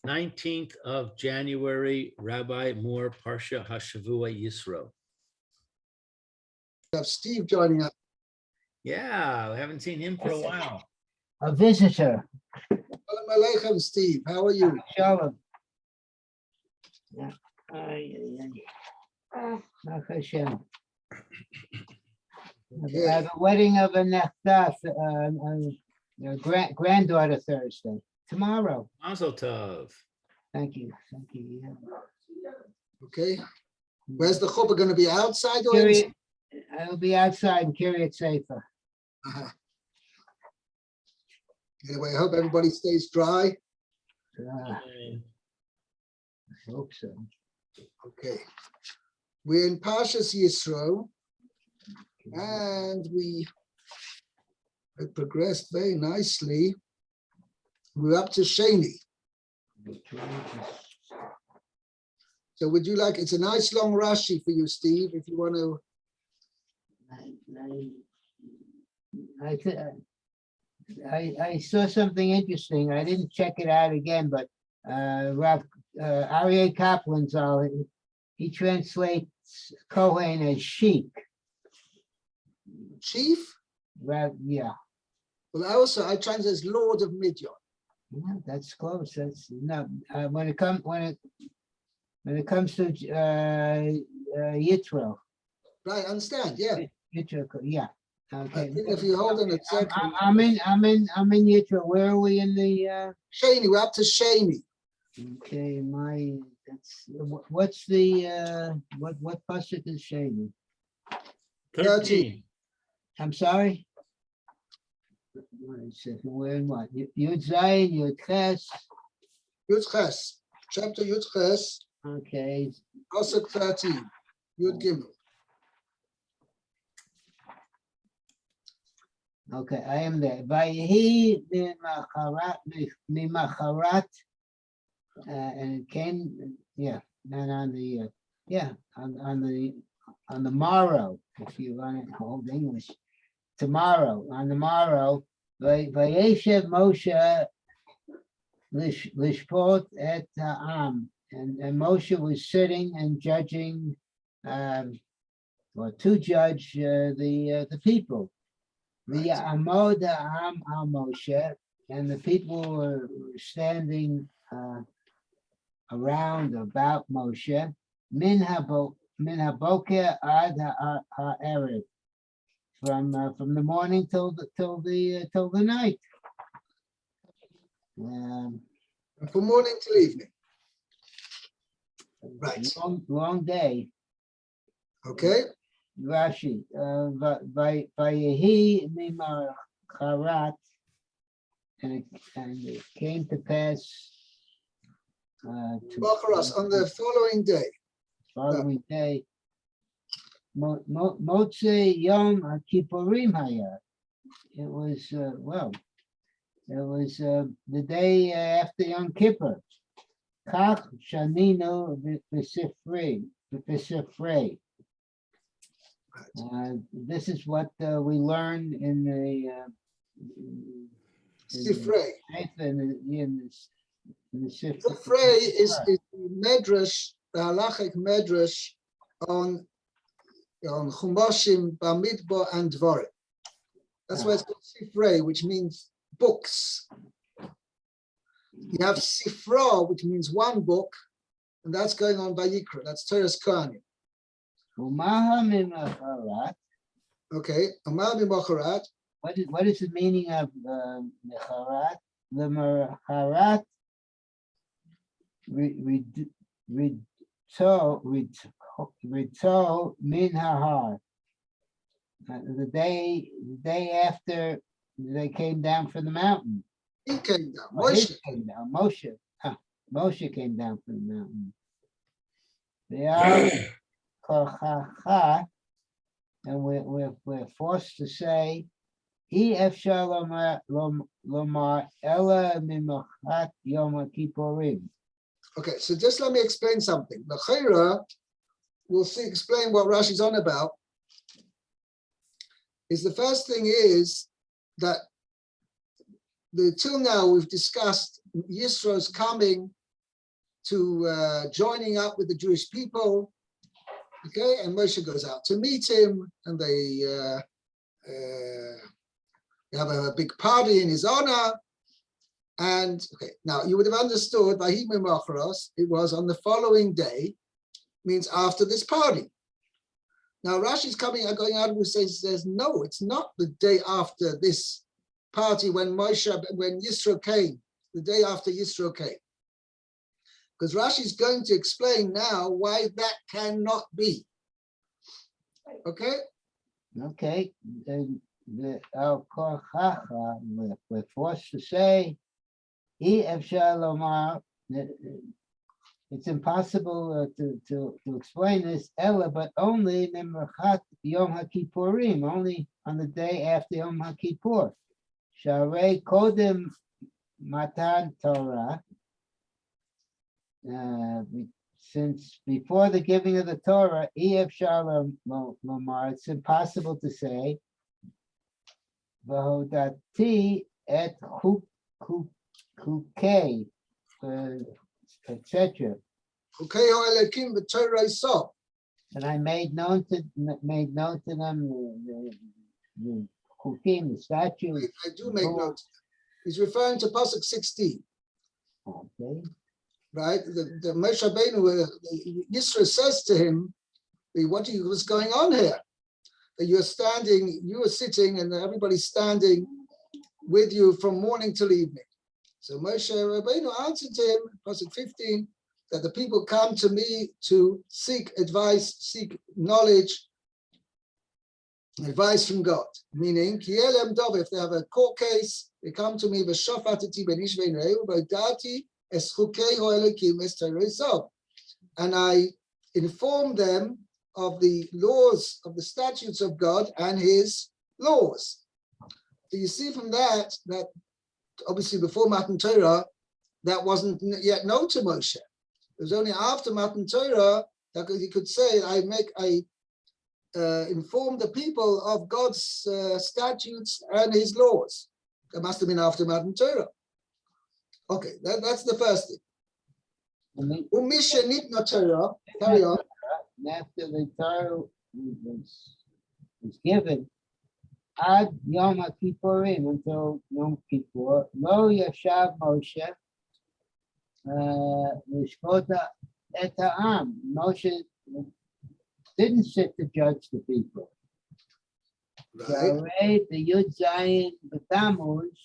19th of January, Rabbi Moore, Parsha Hashevua Yisro. We have Steve joining us. Yeah, I haven't seen him for a while. A visitor. Shalom Aleichem, Steve. How are you? Shalom. Yeah. Baruch Hashem. Okay. I have a wedding of a nechta, granddaughter Thursday. Tomorrow. Mazel tov. Thank you. Thank you. Yeah. Okay. Where's the chuppah going to be, outside or inside? I'll be outside in Kiryat Sefer. Anyway, I hope everybody stays dry. I hope so. Okay. We're in Parshas Yisro, and we have progressed very nicely. We're up to Sheni. So would you like, it's a nice long Rashi for you, Steve, if you want to. I saw something interesting. I didn't check it out again, but Rav Aryeh Kaplan's he translates Kohen as sheik. Chief? Yeah. Well, I translate as Lord of Midian. Yeah, that's close. That's no. When it comes to Yisro. Right, understand? Yeah. Yisro, yeah. Okay. I think if you hold on a second. I'm in Yisro. Where are we in the? Sheni, we're up to Sheni. Okay, what's the what pasuk is Sheni? 13. I'm sorry. Wait a second. We're in what? Yud Zayin, Yud Ches. Yud Ches, chapter Yud Ches. Okay. Pasuk 13. Yud Gimel. Okay, I am there. Vayehi mimacharat, and it came, yeah, and on the, on the morrow, if you want to hold English, tomorrow, on the morrow, Vayeshev Moshe lishpot et ha'am, and Moshe was sitting and judging, or to judge the people. The Amod Am al Moshe, and the people were standing around about Moshe. Min haboker ad ha'erev, from the morning till the night. From morning till evening. Right. Long day. Okay. Rashi, Vayehi mimacharat, and it came to pass On the following day. Motze Yom Kippurim Haya. It was the day after Yom Kippur. Kach Shanino v'Sifrei. This is what we learn in the Sifrei. Sifrei is the medrash, the halachic medrash on Chumashim, Bamidbar, and Dvarim. That's why it's called Sifrei, which means books. You have Sifra, which means one book, and that's going on by Yikra. That's Teres Kohanim. Okay, Amal Mimacharat. What is the meaning of Mecharat? The Mecharat Rito Min Hahar. The day after they came down from the mountain. He came down. Moshe came down. Moshe came down from the mountain. They are and we're forced to say, Efshar lomar ela mimachat Yom Kippurim. Okay, so just let me explain something. The Chayra, we'll explain what Rashi's on about. Is the first thing is that till now we've discussed Yisro's coming joining up with the Jewish people. Okay, and Moshe goes out to meet him, and they have a big party in his honor. And okay, now you would have understood by it was on the following day, means after this party. Now Rashi's going out and says, no, it's not the day after this party when Yisro came, the day after Yisro came. Because Rashi's going to explain now why that cannot be. Okay? Okay. We're forced to say, it's impossible to explain this, Ella, but only Yom HaKippurim, only on the day after Yom HaKippur. Sharei Kodim Matan Torah. Since before the giving of the Torah, it's impossible to say, Vahodati et Chukei, etc. And I made known to them the Chukim, the statutes. I do make note. He's referring to Pasuk 16. Okay. Right? The Moshe Rabbeinu, Yisro says to him, what's going on here? That you are sitting, and everybody's standing with you from morning till evening. So Moshe Rabbeinu answered to him, Pasuk 15, that the people come to me to seek advice, seek knowledge, advice from God. Meaning, if they have a court case, they come to me, and I inform them of the laws, of the statutes of God and his laws. So you see from that obviously before Matan Torah, that wasn't yet known to Moshe. It was only after Matan Torah that he could say, I inform the people of God's statutes and his laws. That must have been after Matan Torah. Okay, that's the first thing. Umisha Nitna Torah, carry on. After the Torah was given, Ad Yom HaKippurim, until Yom Kippur, Lo Yashav Moshe, Lishkota et ha'am. Moshe didn't sit to judge the people. Right. The Yud Zayin B'Tammuz,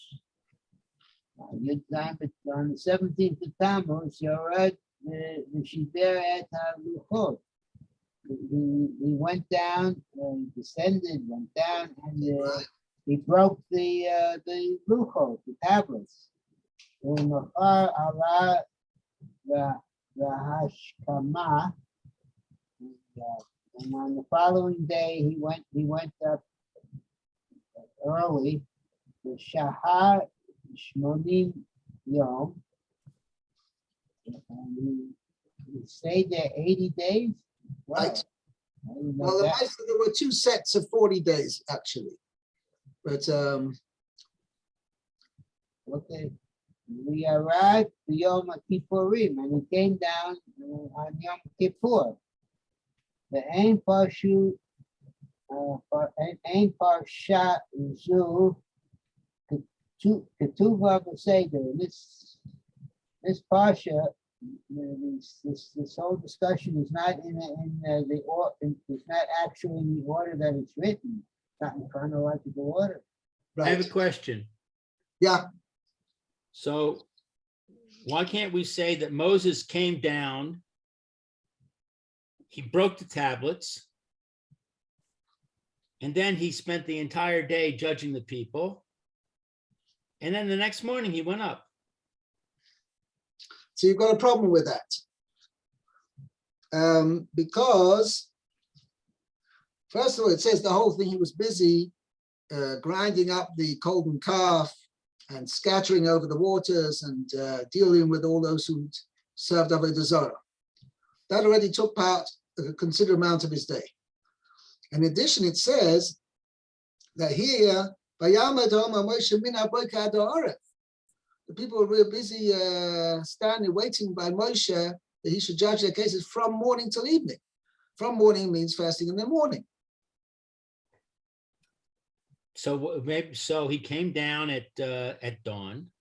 Yud Zayin on the 17th of Tammuz, Yored the Shiver et HaLuchot. He went down, descended, went down, and he broke the luchot, the tablets. And on the following day, he went up early. The Shahar Shmonim Yom, and he stayed there 80 days. Wow. Right. Well, there were two sets of 40 days actually, but okay. We arrived to Yom Kippurim, and he came down on Yom Kippur. The Ein Parsha Zu Ketuva B'Seder. This Parsha, this whole discussion is not it's not actually in the order that it's written, not in chronological order. Right. I have a question. Yeah. So why can't we say that Moses came down, he broke the tablets, and then he spent the entire day judging the people, and then the next morning he went up? So you've got a problem with that. Because, first of all, it says the whole thing, he was busy grinding up the golden calf and scattering over the waters and dealing with all those who served Avodah Zarah. That already took part a considerable amount of his day. In addition, it says that here, The people were real busy standing, waiting by Moshe that he should judge their cases from morning till evening. From morning means fasting in the morning. So maybe he came down at dawn.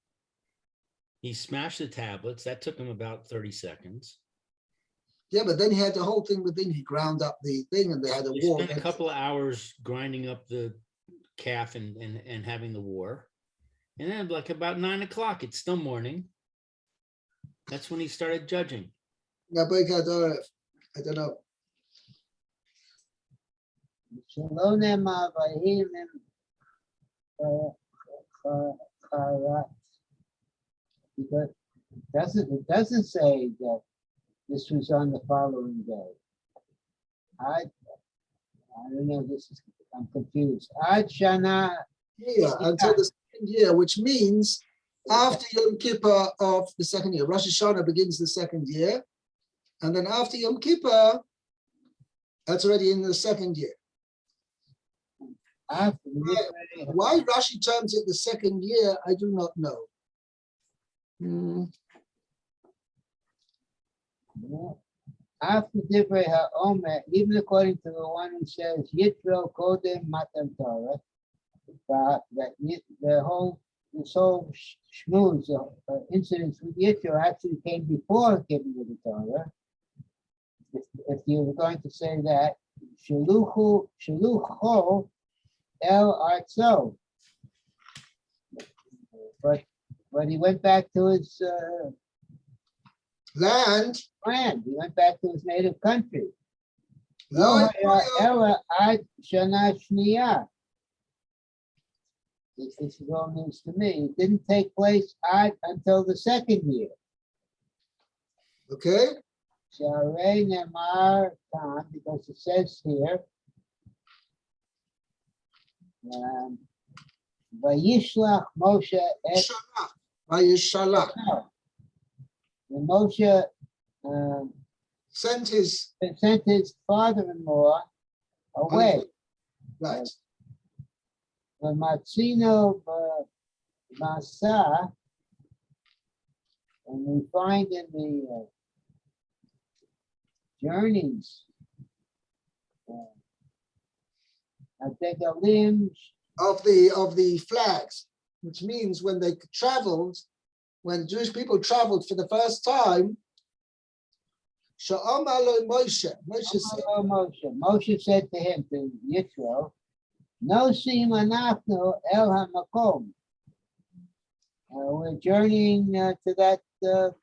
He smashed the tablets. That took him about 30 seconds. Yeah, but then he had the whole thing within. He ground up the thing, and they had a He war. spent a couple of hours grinding up the calf and having the war. And then like about 9 o'clock, it's still morning. That's when he started judging. I don't know. שלא נאמר ויהי חרת. Because it doesn't say that this was on the following day. I don't know. I'm confused. Ad Shana. Yeah, until the second year, which means after Yom Kippur of the second year. Rosh Hashanah begins the second year, and then after Yom Kippur, that's already in the second year. Why Rashi terms it the second year, I do not know. After Divrei HaOmer, even according to the one who says Yisro Kodem Matan Torah, this whole shmooze incidents with Yisro actually came before giving of the Torah. If you were going to say that, Shalucho El Artso, but he went back to his Land. He went back to his native country. Lo Ella Ad Shana Shniya. This is all news to me. It didn't take place until the second year. Okay. Sharei Nemar Tan, because it says here, Vayishlach Moshe et Vayishalach. And Moshe Sent his father-in-law away. Right. The Matzino Masa, and we find in the journeys, Of the flags, which means when they traveled, when Jewish people traveled for the first time, Moshe said to him, to Yisro, No sim anachnu el hamakom. We're journeying to that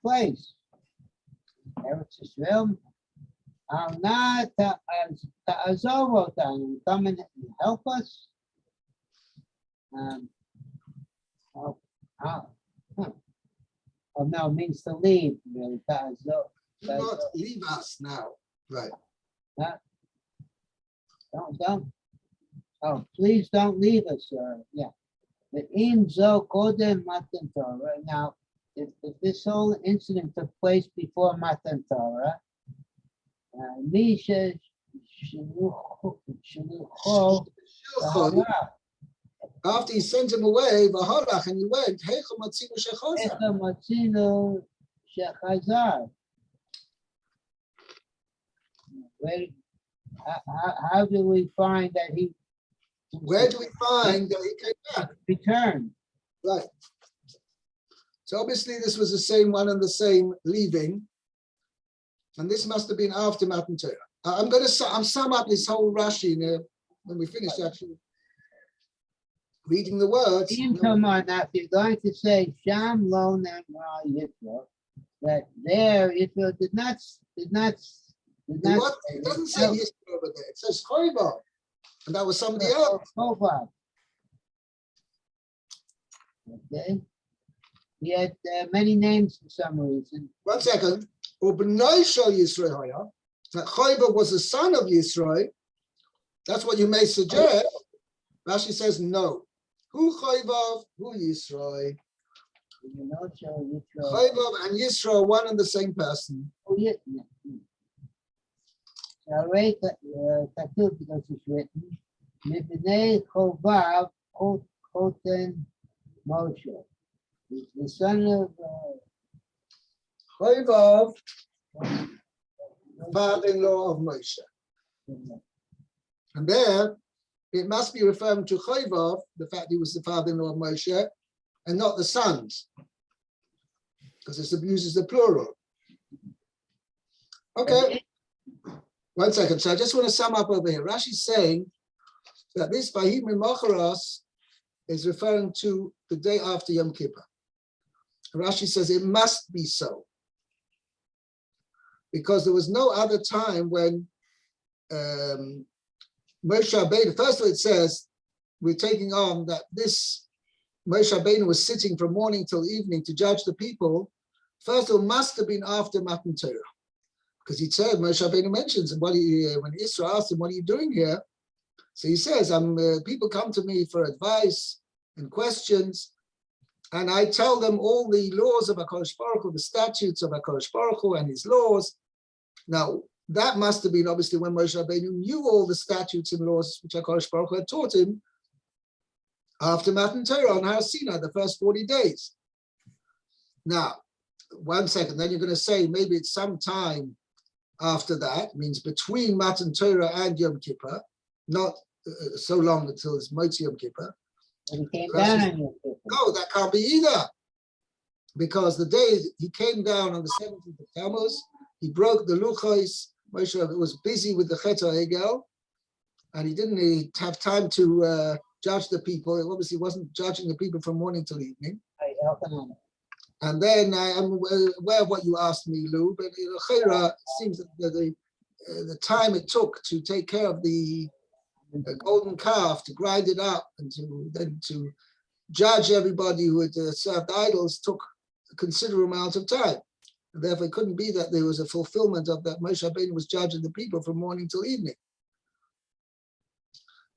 place. Eretz Yisrael. Al na ta'azov otanu. Come and help us. No, it means to leave. Really. Do not leave us now. Right. Don't. Oh, please don't leave us, sir. Yeah. The Imzo Kodem Matan Torah. Now, if this whole incident took place before Matan Torah, Misha Shilucho. After he sent him away, and he went, How do we find that he? Where do we find that he came back? Returned. Right. So obviously this was the same one and the same leaving. And this must have been after Matan Torah. I'm going to sum up this whole Rashi when we finish actually reading the words. Come on, now if you're going to say Sham Lo Namra Yisro, that there Yisro did not. It doesn't say Yisro over there. It says Choiva, and that was somebody else. Okay. He had many names for some reason. 1 second. Ubnai Shal Yisro, that Choiva was the son of Yisro. That's what you may suggest. Rashi says no. Who Choiva? Who Yisro? Choiva and Yisro, one and the same person. Because it's written, Mipnei Chovav Choten Moshe. the son of Choivav, father-in-law of Moshe. And there, it must be referring to Choivav, the fact he was the father-in-law of Moshe, and not the sons, because it uses the plural. Okay, 1 second. So I just want to sum up over here. Rashi's saying that this Vayim Macharos is referring to the day after Yom Kippur. Rashi says it must be so, because there was no other time when Moshe Rabbeinu, first of all, it says, we're taking on that this Moshe Rabbeinu was sitting from morning till evening to judge the people. First of all, must have been after Matan Torah, because he said, Moshe Rabbeinu mentions, when Yisro asked him, what are you doing here? So he says, people come to me for advice and questions, and I tell them all the laws of HaKadosh Baruch Hu, the statutes of HaKadosh Baruch Hu and his laws. Now, that must have been obviously when Moshe Rabbeinu knew all the statutes and laws which HaKadosh Baruch Hu had taught him after Matan Torah on Har Sinai, the first 40 days. Now, 1 second, then you're going to say maybe it's some time after that, means between Matan Torah and Yom Kippur, not so long until it's Motzi Yom Kippur. when he came down on Yom Kippur. No, that can't be either. Because the day he came down on the 17th of Tammuz, he broke the Luchos. Moshe was busy with the Chet HaEgel, and he didn't have time to judge the people. He obviously wasn't judging the people from morning till evening. And then I'm aware of what you asked me, Lou, but it seems that the time it took to take care of the golden calf, to grind it up, and to judge everybody who had served idols took a considerable amount of time. And therefore, it couldn't be that there was a fulfillment of that. Moshe Rabbeinu was judging the people from morning till evening.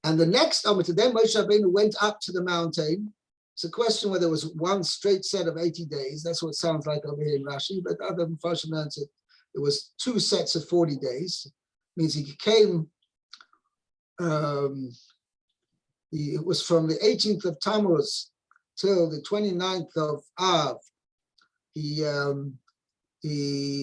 And the next Amrit, then Moshe Rabbeinu went up to the mountain. It's a question whether it was one straight set of 80 days. That's what it sounds like over here in Rashi, but other Mepharshim answered it was 2 sets of 40 days. It means he came, it was from the 18th of Tammuz till the 29th of Av. He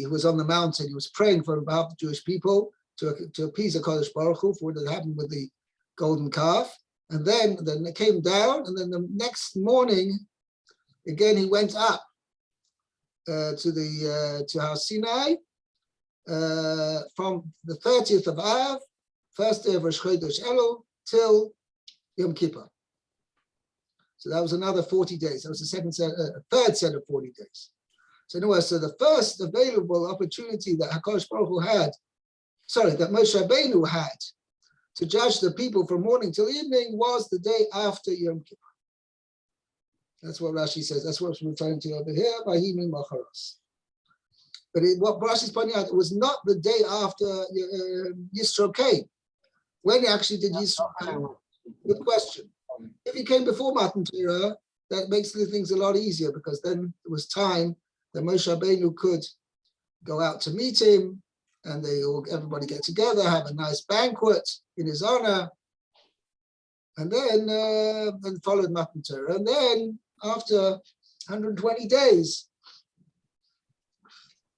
was on the mountain. He was praying for about the Jewish people to appease the HaKadosh Baruch Hu for what had happened with the golden calf. And then it came down, and then the next morning, again, he went up to Har Sinai from the 30th of Av, first day of Rosh Chodesh Elul, till Yom Kippur. So that was another 40 days. That was the third set of 40 days. So anyway, so the first available opportunity that HaKadosh Baruch Hu that Moshe Rabbeinu had to judge the people from morning till evening was the day after Yom Kippur. That's what Rashi says. That's what it's referring to over here, Vayim Macharos. But what Rashi's pointing out, it was not the day after Yisro came. When actually did Yisro come? Good question. If he came before Matan Torah, that makes the things a lot easier, because then it was time that Moshe Rabbeinu could go out to meet him, and everybody get together, have a nice banquet in his honor, and then followed Matan Torah. And then after 120 days,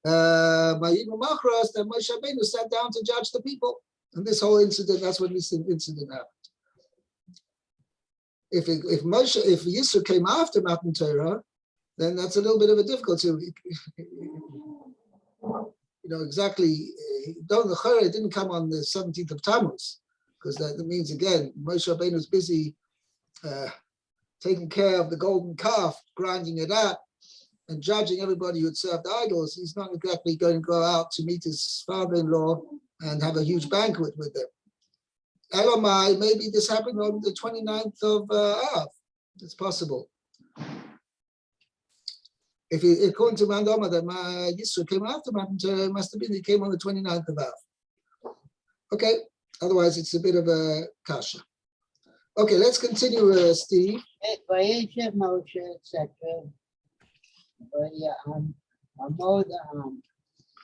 Vayim Machras, that Moshe Rabbeinu sat down to judge the people. And this whole incident, that's when this incident happened. If Yisro came after Matan Torah, then that's a little bit of a difficulty. Exactly. The didn't come on the 17th of Tammuz, because that means, again, Moshe Rabbeinu was busy taking care of the golden calf, grinding it up, and judging everybody who had served idols. He's not exactly going to go out to meet his father-in-law and have a huge banquet with them. Elamai, maybe this happened on the 29th of Av. It's possible. According to Mandama, that Yisro came after Matan Torah, it must have been he came on the 29th of Av. Okay, otherwise it's a bit of a kasha. Okay, let's continue, Steve. Vayeshev Moshe, etc.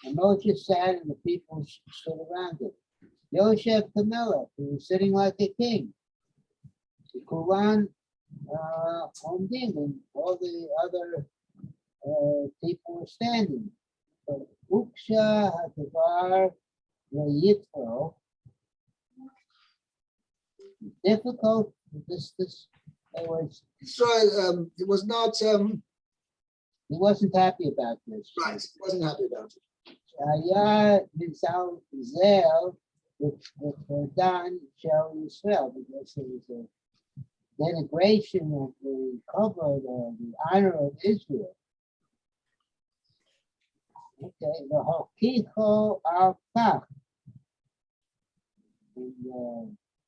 Moshe sat and the people stood around him. Yoshev Kamela, he was sitting like a king. Kulan Omdim, and all the other people were standing. So, Uksha Hatavar Yitro. Difficult. This it was. So it was not He wasn't happy about this. right. He wasn't happy about it. Shaya Nizal Zel with Dan Shel Yisrael, because it was a denigration of the cover, the honor of Israel. Okay, the Hokicho al Kach.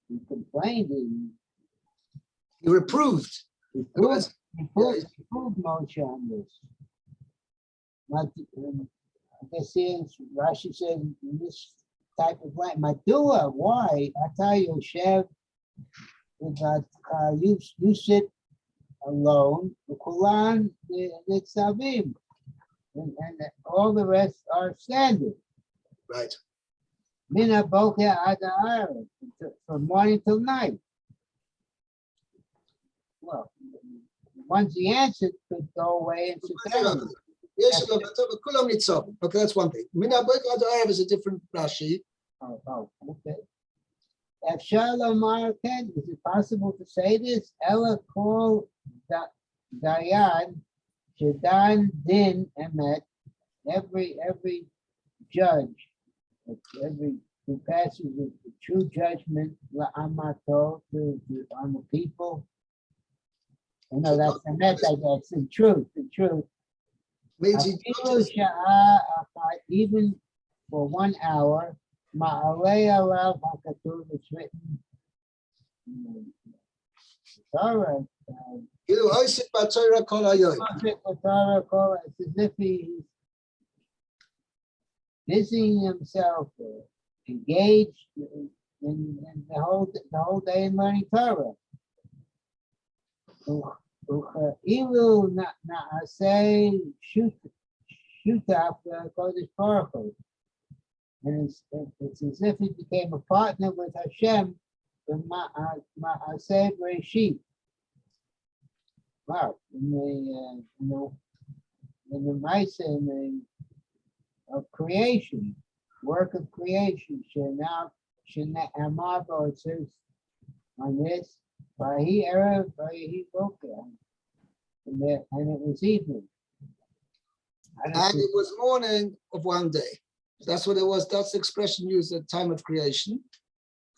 He complained. He reproved. He proved Moshe on this. I guess Rashi says in this type of way, Madua, why? I tell you, Shev, you sit alone, the Quran, the Tzavim, and all the rest are standing. Right. Mina Boker Adar, from morning till night. Well, once he answered, could go away and sit down. Okay, that's one thing. Mina Boker Ad Ha'arav is a different Rashi. Oh, okay. Is it possible to say this? Ella call Dayan Shedan Din Emet. Every judge, every who passes the true judgment la'amato on the people. You know, that's Emet, I guess. The truth. Means he Even for 1 hour, ma'alei alav hakatuv, it's written in the Torah. Ilu Osid B'Torah Kol Hayom. It's as if he's busying himself, engaged in the whole day in learning Torah. Ilu na'aseh shutaf kodesh baruch hu. And it's as if he became a partner with Hashem in Ma'aseh Bereshit. Wow, in the Maaseh, of creation, work of creation. Now, Amarbo, it says on this, Vahi Erev, Vahi Boker, and it was evening. And it was morning of one day. That's what it was. That's the expression used at the time of creation.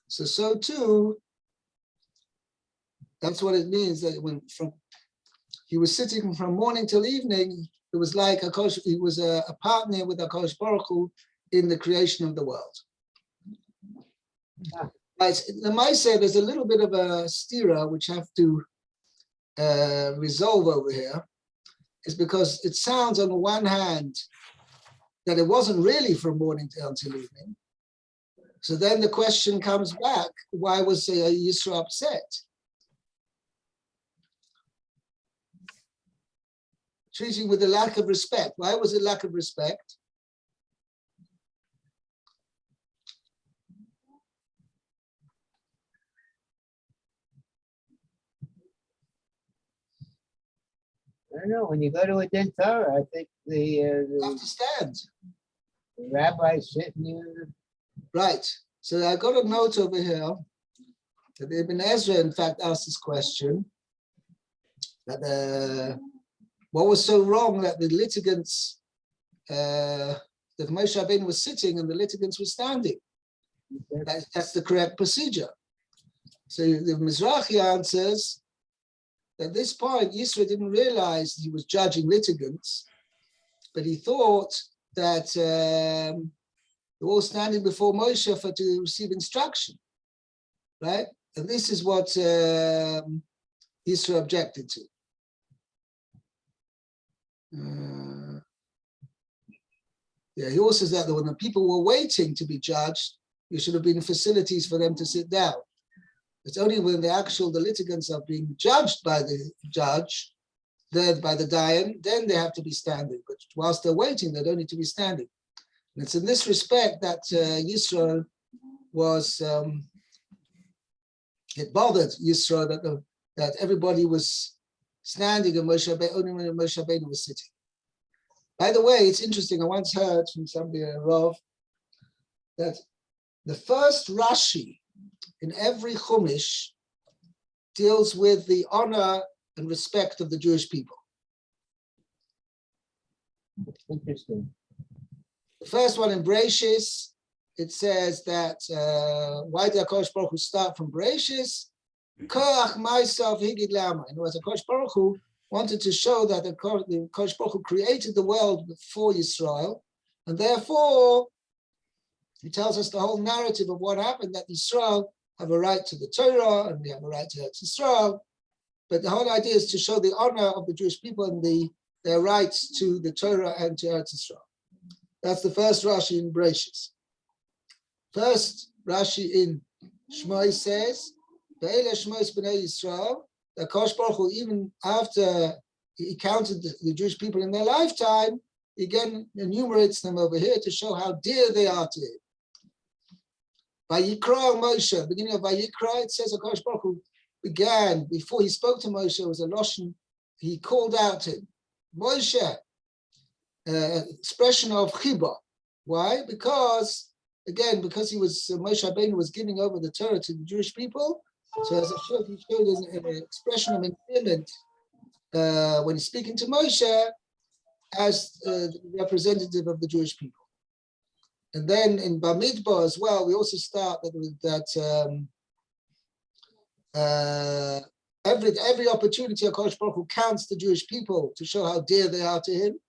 So too, that's what it means that when he was sitting from morning till evening, it was like he was a partner with HaKadosh Baruch Hu in the creation of the world. Right. The Maaseh, there's a little bit of a stira which I have to resolve over here, is because it sounds on the one hand that it wasn't really from morning until evening. So then the question comes back, why was Yisro upset? Treating with a lack of respect. Why was it lack of respect? I don't know. When you go to a Din Torah, I think You have to stand. the rabbi's sitting there. Right. So I got a note over here that Ibn Ezra, in fact, asked this question, that what was so wrong that the litigants, that Moshe Rabbeinu was sitting and the litigants were standing? That's the correct procedure. So the Mizrahi answers that at this point, Yisro didn't realize he was judging litigants, but he thought that they were all standing before Moshe to receive instruction, right? And this is what Yisro objected to. He also says that when the people were waiting to be judged, you should have been facilities for them to sit down. It's only when the litigants are being judged by the judge, by the Dayan, then they have to be standing. But whilst they're waiting, they don't need to be standing. And it's in this respect that Yisro was, it bothered Yisro that that everybody was standing and Moshe Rabbeinu was sitting. By the way, it's interesting. I once heard from somebody, Rav, that the first Rashi in every Chumash deals with the honor and respect of the Jewish people. Interesting. The first one in Bereshis, it says that why did HaKadosh Baruch Hu start from Bereshis? Koach myself higid lama. In other words, HaKadosh Baruch Hu wanted to show that the HaKadosh Baruch Hu created the world before Yisrael, and therefore he tells us the whole narrative of what happened, that Yisrael have a right to the Torah and we have a right to Eretz Yisrael. But the whole idea is to show the honor of the Jewish people and their rights to the Torah and to Eretz Yisrael. That's the first Rashi in Bereshis. First Rashi in Shmoi says, Be'ele Shmois B'nai Yisrael, that HaKadosh Baruch Hu, even after he counted the Jewish people in their lifetime, he again enumerates them over here to show how dear they are to him. Vayikra Moshe, beginning of Vayikra, it says HaKadosh Baruch Hu began, before he spoke to Moshe, it was a Lashon, he called out to him, Moshe, expression of Chiba. Why? Because, again, because Moshe Rabbeinu was giving over the Torah to the Jewish people, so as he showed an expression of endearment when he's speaking to Moshe as the representative of the Jewish people. And then in Bamidbar as well, we also start with that every opportunity HaKadosh Baruch Hu counts the Jewish people to show how dear they are to him.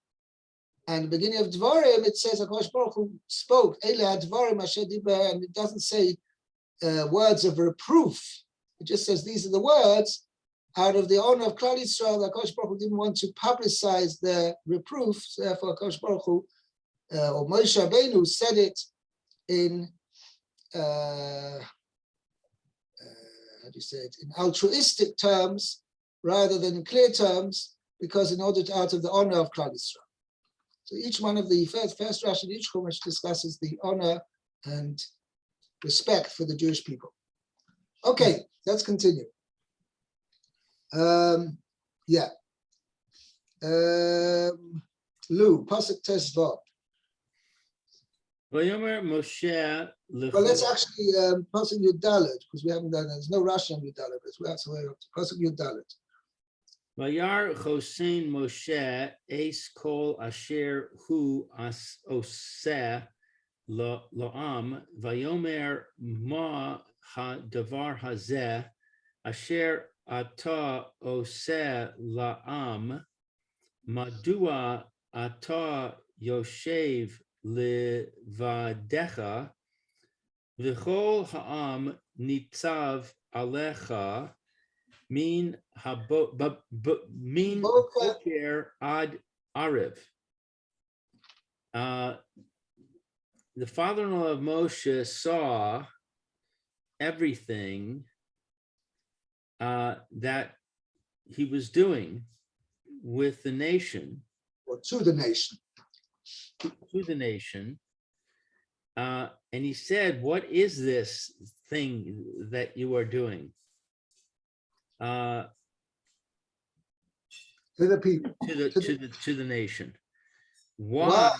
And the beginning of Dvarim, it says HaKadosh Baruch Hu spoke, Eile HaDvarim Asher Diber, and it doesn't say words of reproof. It just says these are the words out of the honor of Klal Yisrael. HaKadosh Baruch Hu didn't want to publicize their reproof, so therefore HaKadosh Baruch Hu, or Moshe Rabbeinu said it in how do you say it, in altruistic terms rather than in clear terms, because in order to, out of the honor of Klal Yisrael. So each one of the first Rashi in each Chumash discusses the honor and respect for the Jewish people. Okay, let's continue. Lou, Pasuk Tesvav. Vayomer Moshe Well, let's actually Pasuk Yudalet, because we haven't done that. There's no Rashi on Yudalet, but we have to wait up to Pasuk Yudalet. Vayar Chosein Moshe Eis Kol Asher Hu Oseh Lo'am Vayomer Ma Ha Davar Hazeh Asher Ata Oseh La'am Madua Ata Yoshev Levadecha V'chol Ha'am Nitzav Alecha Min Boker Ad Ariv. The father-in-law of Moshe saw everything that he was doing with the nation, Or to the nation. And he said, "What is this thing that you are doing?" To the people. To the nation. Why?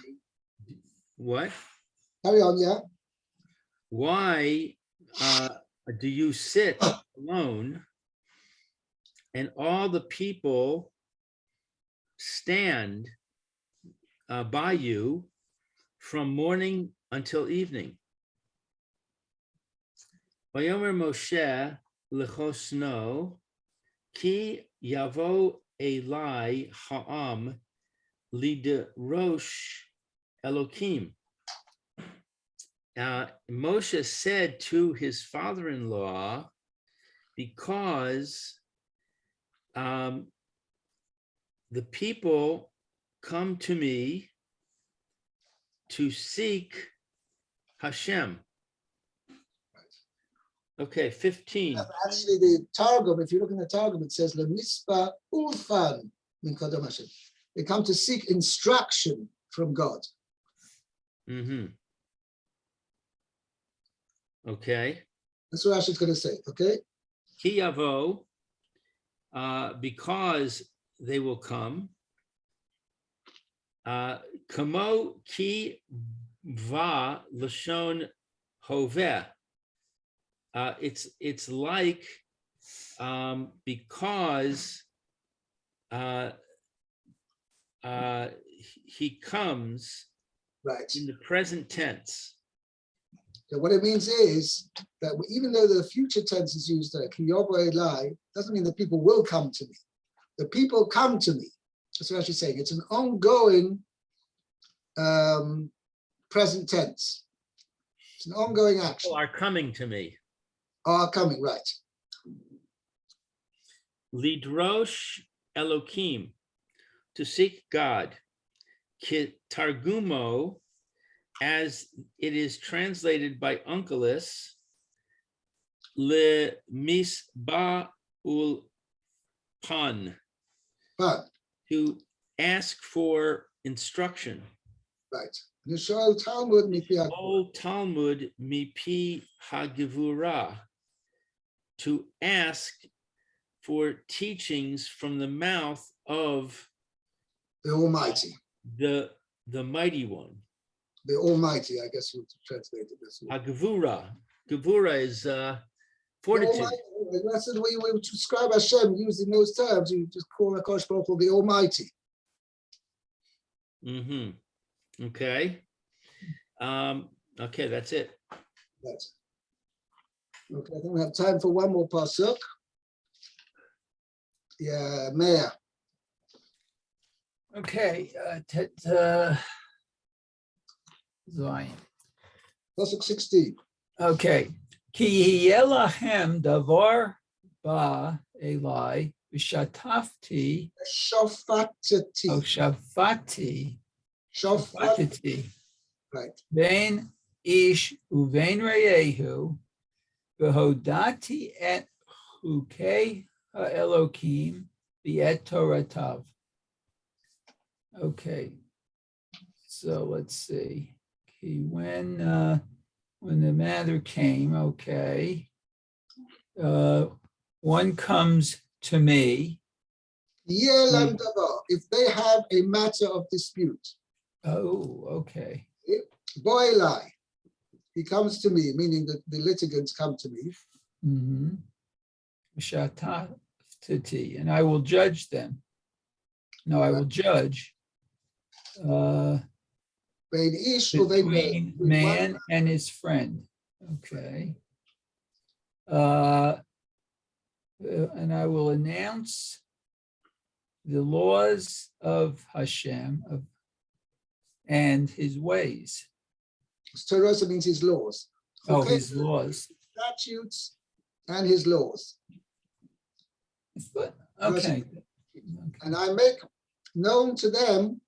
What? Carry on, yeah. Why do you sit alone and all the people stand by you from morning until evening? Vayomer Moshe lechosno ki yavo elai ha'am liderosh Elokim. Moshe said to his father-in-law, because the people come to me to seek Hashem. Okay, 15. Actually, the Targum, if you look in the Targum, it says, Lemispa ulfan min kodam Hashem. They come to seek instruction from God. Mm-hmm. Okay. That's what Rashi's going to say, okay? Ki yavo because they will come. Kamo ki va lashon hoveh. It's like because he comes Right. in the present tense. So what it means is that even though the future tense is used there, ki yobo elai, doesn't mean that people will come to me. The people come to me. That's what I should say. It's an ongoing present tense. It's an ongoing action. People are coming to me. Are coming, right. Lidrosh Elokim, to seek God. Ki targumo, as it is translated by Onkelos, le misba ul pan, But, to ask for instruction. right. Nishol Talmud mipi ha- Old Talmud mipi hagevura, to ask for teachings from the mouth of the Almighty. the mighty one. The Almighty, I guess would translate it this way. Hagevura. Gevura is The fortitude. Almighty, that's the way we would describe Hashem using those terms. You just call HaKadosh Baruch Hu the Almighty. Okay. Okay, that's it. That's okay. I think we have time for one more pasuk. Yeah, Meah. Okay, Zion. Pasuk 16. Okay. Ki yeh lachem davar ba Eli v'shatafti Shofatati. shafati Shofat. Right. ben ish uvein reyehu v'hodati et chukei ha'elokim v'et toratav. Okay, so let's see. Okay, when the matter came, okay, one comes to me. Yeh lam davar. If they have a matter of dispute. Oh, okay. Boilai. He comes to me, meaning that the litigants come to me. Shatafti, and I will judge them. No, I will judge between man and his friend. Okay. And I will announce the laws of Hashem and his ways. Torah also means his laws. Oh, Okay. his laws. Statutes and his laws. But, okay. And I make known to them,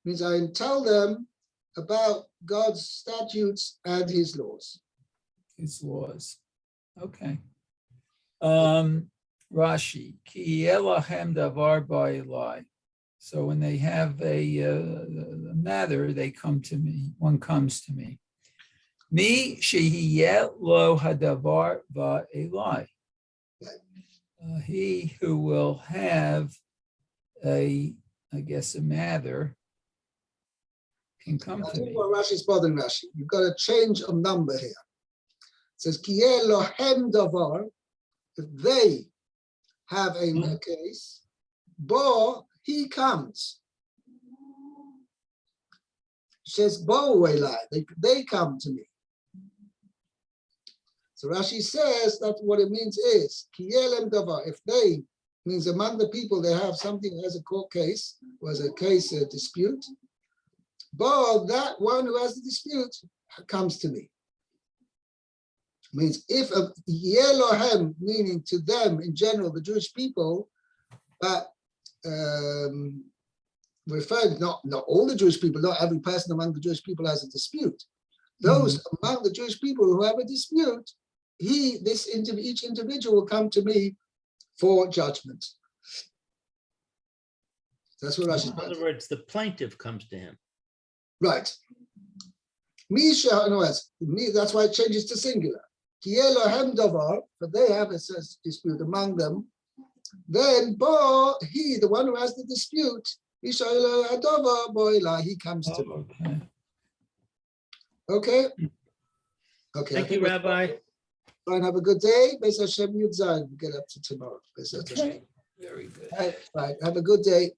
means I tell them about God's statutes and his laws. His laws. Okay. Rashi, ki elachem davar ba'ilai. So when they have a matter, they come to me. One comes to me. Mi shehiyeh lo hadavar ba'ilai. He who will have a matter can come I to think me. what Rashi's bothering Rashi. You've got a change of number here. It says ki yeh lohem davar. If they have a case, bo, he comes. It says bo elai. They come to me. So Rashi says that what it means is ki yeh lem davar. If they means among the people they have something as a court case, was a case a dispute. But that one who has the dispute comes to me. Means if a Yelohem, meaning to them in general, the Jewish people, but referred not all the Jewish people, not every person among the Jewish people has a dispute. Those among the Jewish people who have a dispute, each individual will come to me for judgment. That's what Rashi. In other words, the plaintiff comes to him. Right. Misha, in other words, that's why it changes to singular. But they have a dispute among them. then Bo, he, the one who has the dispute, he comes to me. Okay. Okay? Okay. Thank you, Rabbi. Try and have a good day. Be'ez Hashem Yud Zayin. Get up to tomorrow. Be'ez Hashem. Okay. Very good. Right. Have a good day.